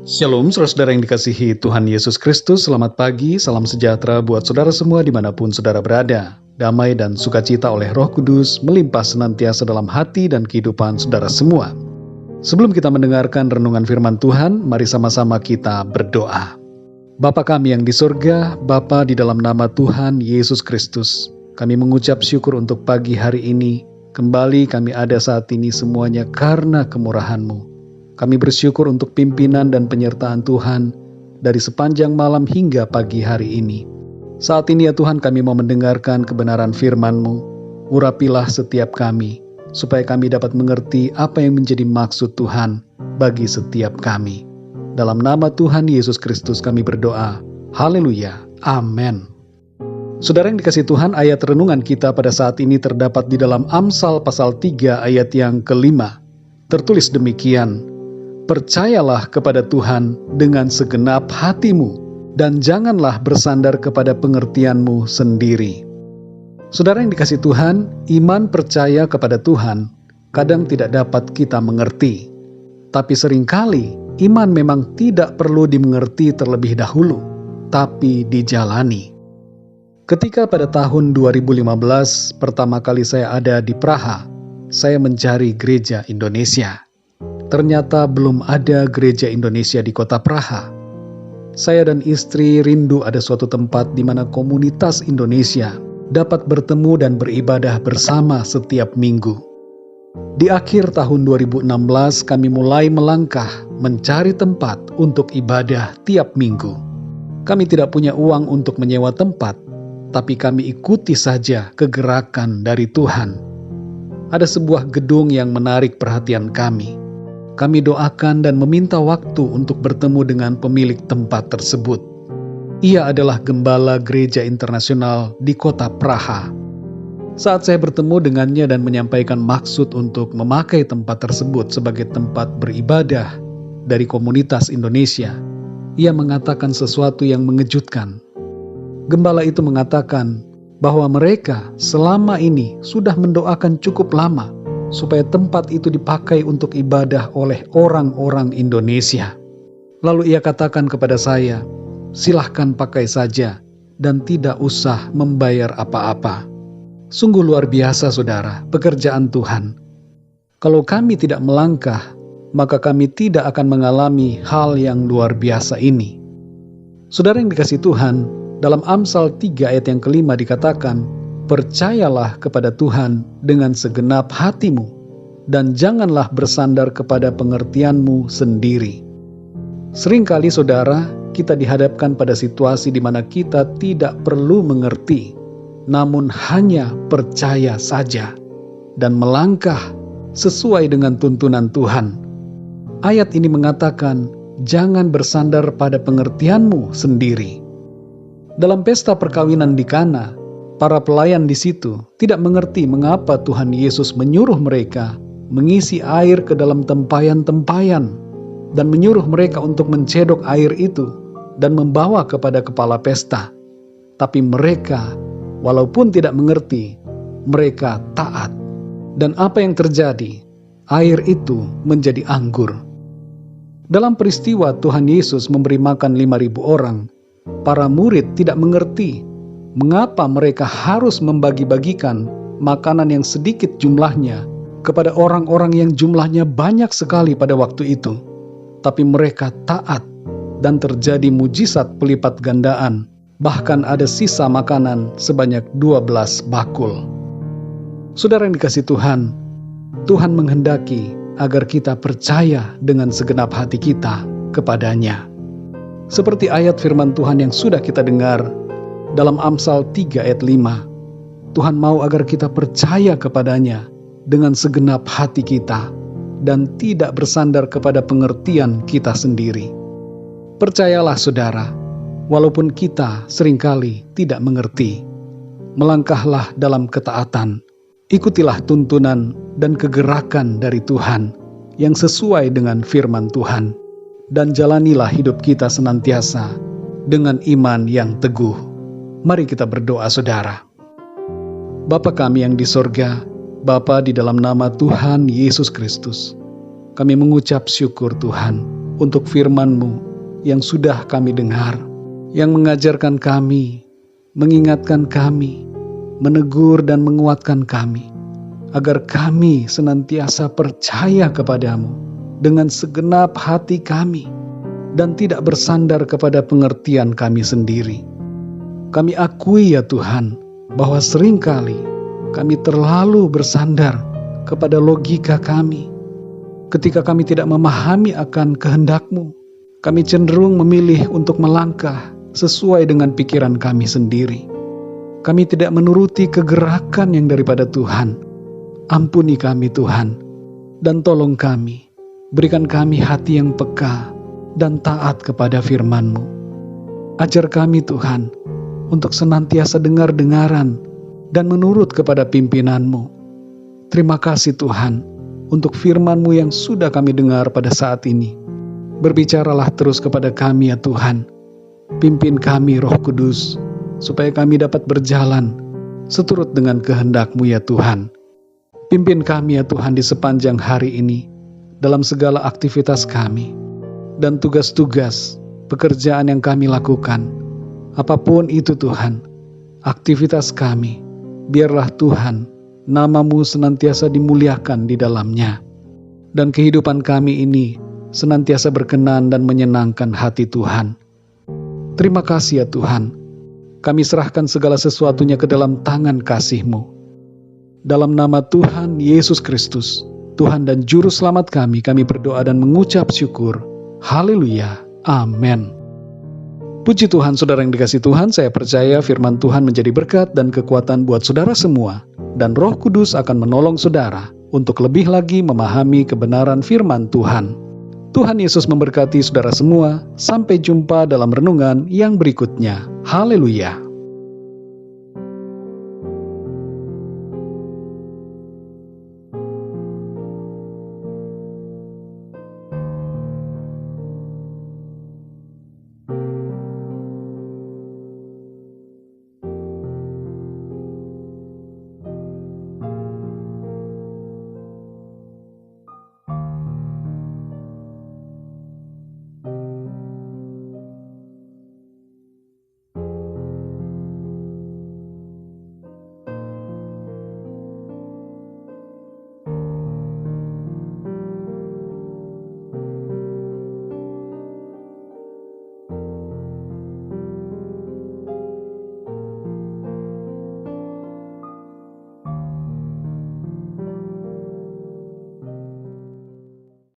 Shalom, saudara yang dikasihi Tuhan Yesus Kristus. Selamat pagi, salam sejahtera buat saudara semua dimanapun saudara berada. Damai dan sukacita oleh Roh Kudus melimpah senantiasa dalam hati dan kehidupan saudara semua. Sebelum kita mendengarkan renungan firman Tuhan, mari sama-sama kita berdoa. Bapa kami yang di surga, Bapa di dalam nama Tuhan Yesus Kristus, kami mengucap syukur untuk pagi hari ini. Kembali kami ada saat ini semuanya karena kemurahan-Mu. Kami bersyukur untuk pimpinan dan penyertaan Tuhan dari sepanjang malam hingga pagi hari ini. Saat ini ya Tuhan, kami mau mendengarkan kebenaran firman-Mu. Urapilah setiap kami, supaya kami dapat mengerti apa yang menjadi maksud Tuhan bagi setiap kami. Dalam nama Tuhan Yesus Kristus kami berdoa. Haleluya. Amin. Saudara yang dikasihi Tuhan, ayat renungan kita pada saat ini terdapat di dalam Amsal pasal 3 ayat yang ke-5. Tertulis demikian, "Percayalah kepada Tuhan dengan segenap hatimu, dan janganlah bersandar kepada pengertianmu sendiri." Saudara yang dikasihi Tuhan, iman percaya kepada Tuhan kadang tidak dapat kita mengerti. Tapi seringkali iman memang tidak perlu dimengerti terlebih dahulu, tapi dijalani. Ketika pada tahun 2015 pertama kali saya ada di Praha, saya mencari gereja Indonesia. Ternyata belum ada gereja Indonesia di kota Praha. Saya dan istri rindu ada suatu tempat di mana komunitas Indonesia dapat bertemu dan beribadah bersama setiap minggu. Di akhir tahun 2016 kami mulai melangkah mencari tempat untuk ibadah tiap minggu. Kami tidak punya uang untuk menyewa tempat, tapi kami ikuti saja kegerakan dari Tuhan. Ada sebuah gedung yang menarik perhatian kami. Kami doakan dan meminta waktu untuk bertemu dengan pemilik tempat tersebut. Ia adalah gembala gereja internasional di kota Praha. Saat saya bertemu dengannya dan menyampaikan maksud untuk memakai tempat tersebut sebagai tempat beribadah dari komunitas Indonesia, ia mengatakan sesuatu yang mengejutkan. Gembala itu mengatakan bahwa mereka selama ini sudah mendoakan cukup lama supaya tempat itu dipakai untuk ibadah oleh orang-orang Indonesia. Lalu ia katakan kepada saya, "Silahkan pakai saja dan tidak usah membayar apa-apa." Sungguh luar biasa saudara, pekerjaan Tuhan. Kalau kami tidak melangkah, maka kami tidak akan mengalami hal yang luar biasa ini. Saudara yang dikasihi Tuhan, dalam Amsal 3 ayat yang ke-5 dikatakan, "Percayalah kepada Tuhan dengan segenap hatimu, dan janganlah bersandar kepada pengertianmu sendiri." Seringkali saudara, kita dihadapkan pada situasi di mana kita tidak perlu mengerti, namun hanya percaya saja dan melangkah sesuai dengan tuntunan Tuhan. Ayat ini mengatakan, jangan bersandar pada pengertianmu sendiri. Dalam pesta perkawinan di Kana, para pelayan di situ tidak mengerti mengapa Tuhan Yesus menyuruh mereka mengisi air ke dalam tempayan-tempayan dan menyuruh mereka untuk mencedok air itu dan membawa kepada kepala pesta. Tapi mereka, walaupun tidak mengerti, mereka taat. Dan apa yang terjadi? Air itu menjadi anggur. Dalam peristiwa Tuhan Yesus memberi makan 5.000 orang, para murid tidak mengerti mengapa mereka harus membagi-bagikan makanan yang sedikit jumlahnya kepada orang-orang yang jumlahnya banyak sekali pada waktu itu. Tapi mereka taat dan terjadi mujizat pelipat gandaan. Bahkan ada sisa makanan sebanyak 12 bakul. Saudara yang dikasihi Tuhan, Tuhan menghendaki agar kita percaya dengan segenap hati kita kepadanya. Seperti ayat firman Tuhan yang sudah kita dengar dalam Amsal 3 ayat 5. Tuhan mau agar kita percaya kepadanya dengan segenap hati kita dan tidak bersandar kepada pengertian kita sendiri. Percayalah saudara, walaupun kita seringkali tidak mengerti, melangkahlah dalam ketaatan. Ikutilah tuntunan dan kegerakan dari Tuhan yang sesuai dengan firman Tuhan. Dan jalanilah hidup kita senantiasa dengan iman yang teguh. Mari kita berdoa saudara. Bapa kami yang di sorga, Bapa di dalam nama Tuhan Yesus Kristus, kami mengucap syukur Tuhan. untuk firman-Mu yang sudah kami dengar, yang mengajarkan kami, mengingatkan kami, menegur dan menguatkan kami, agar kami senantiasa percaya kepadamu dengan segenap hati kami, dan tidak bersandar kepada pengertian kami sendiri. Kami akui ya Tuhan, bahwa seringkali kami terlalu bersandar kepada logika kami. Ketika kami tidak memahami akan kehendak-Mu, kami cenderung memilih untuk melangkah sesuai dengan pikiran kami sendiri. Kami tidak menuruti kegerakan yang daripada Tuhan. Ampuni kami Tuhan, dan tolong kami, berikan kami hati yang peka dan taat kepada firman-Mu. Ajar kami Tuhan, untuk senantiasa dengar-dengaran dan menurut kepada pimpinan-Mu. Terima kasih Tuhan, untuk firman-Mu yang sudah kami dengar pada saat ini. Berbicaralah terus kepada kami ya Tuhan. Pimpin kami Roh Kudus, supaya kami dapat berjalan seturut dengan kehendak-Mu ya Tuhan. Pimpin kami ya Tuhan di sepanjang hari ini, dalam segala aktivitas kami, dan tugas-tugas pekerjaan yang kami lakukan. Apapun itu Tuhan, aktivitas kami, biarlah Tuhan, nama-Mu senantiasa dimuliakan di dalamnya. Dan kehidupan kami ini senantiasa berkenan dan menyenangkan hati Tuhan. Terima kasih ya Tuhan, kami serahkan segala sesuatunya ke dalam tangan kasih-Mu. Dalam nama Tuhan Yesus Kristus, Tuhan dan Juru Selamat kami berdoa dan mengucap syukur. Haleluya. Amin. Puji Tuhan, saudara yang dikasihi Tuhan, saya percaya firman Tuhan menjadi berkat dan kekuatan buat saudara semua, dan Roh Kudus akan menolong saudara untuk lebih lagi memahami kebenaran firman Tuhan. Tuhan Yesus memberkati saudara semua. Sampai jumpa dalam renungan yang berikutnya. Haleluya.